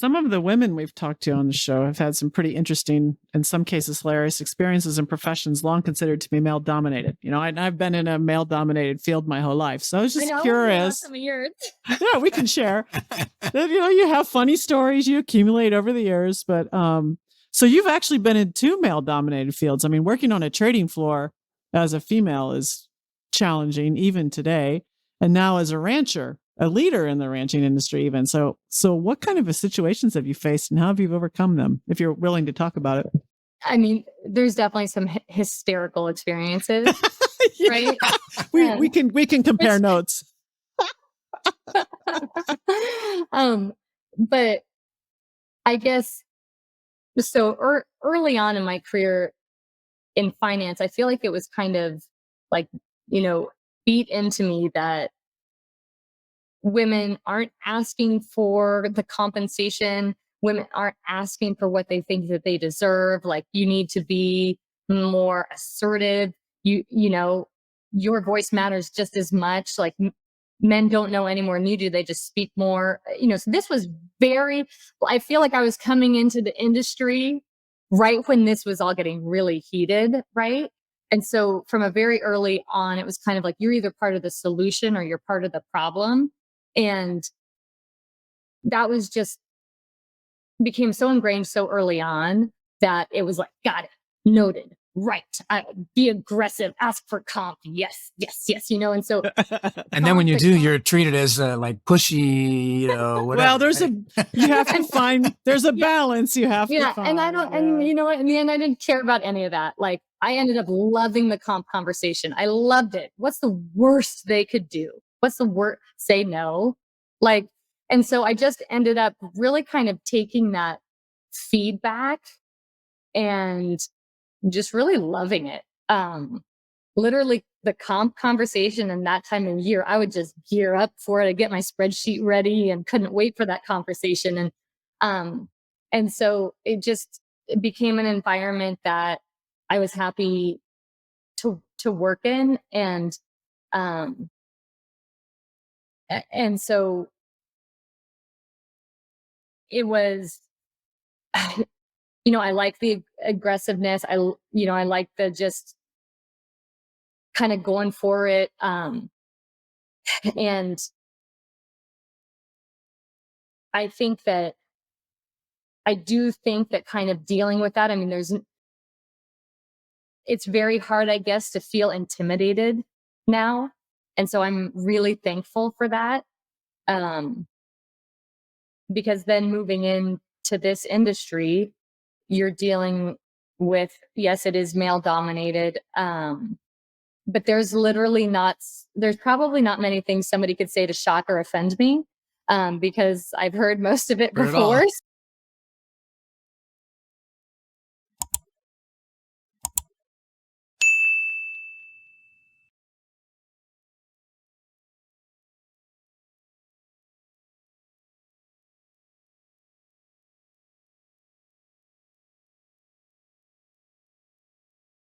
some of the women we've talked to on the show have had some pretty interesting, in some cases hilarious, experiences in professions long considered to be male dominated. I've been in a male dominated field my whole life, so I was just curious. Some of yours. Yeah, we can share. You have funny stories you accumulate over the years, but so you've actually been in two male dominated fields. I mean, working on a trading floor as a female is challenging even today, and now as a rancher, a leader in the ranching industry even. So what kind of situations have you faced and how have you overcome them, if you're willing to talk about it? I mean, there's definitely some hysterical experiences, yeah. right? We can compare notes. But I guess, so early on in my career in finance, I feel like it was kind of like, beat into me that women aren't asking for the compensation. Women aren't asking for what they think that they deserve. Like, you need to be more assertive. Your voice matters just as much. Like, men don't know any more than you do. They just speak more. So this was I feel like I was coming into the industry right when this was all getting really heated, right? And so from a very early on, it was kind of like, you're either part of the solution or you're part of the problem. And that was just became so ingrained so early on that it was like, got it, noted, right. Be aggressive, ask for comp. Yes. And so, and then when you do, you're treated as like pushy, whatever. Well, you have to find, there's a balance you have to find. And I don't, and you know what, in the end, I didn't care about any of that. Like, I ended up loving the comp conversation. I loved it. What's the worst they could do? What's the worst? Say no. Like, and so I just ended up really kind of taking that feedback and just really loving it. Literally the comp conversation in that time of year, I would just gear up for it. I'd get my spreadsheet ready and couldn't wait for that conversation. And so it became an environment that I was happy to work in. And so it was, I like the aggressiveness. I like the just kind of going for it. And I do think that kind of dealing with that, I mean, it's very hard, I guess, to feel intimidated now. And so I'm really thankful for that. Because then moving into this industry, you're dealing with, yes, it is male dominated. But there's probably not many things somebody could say to shock or offend me, because I've heard most of it before.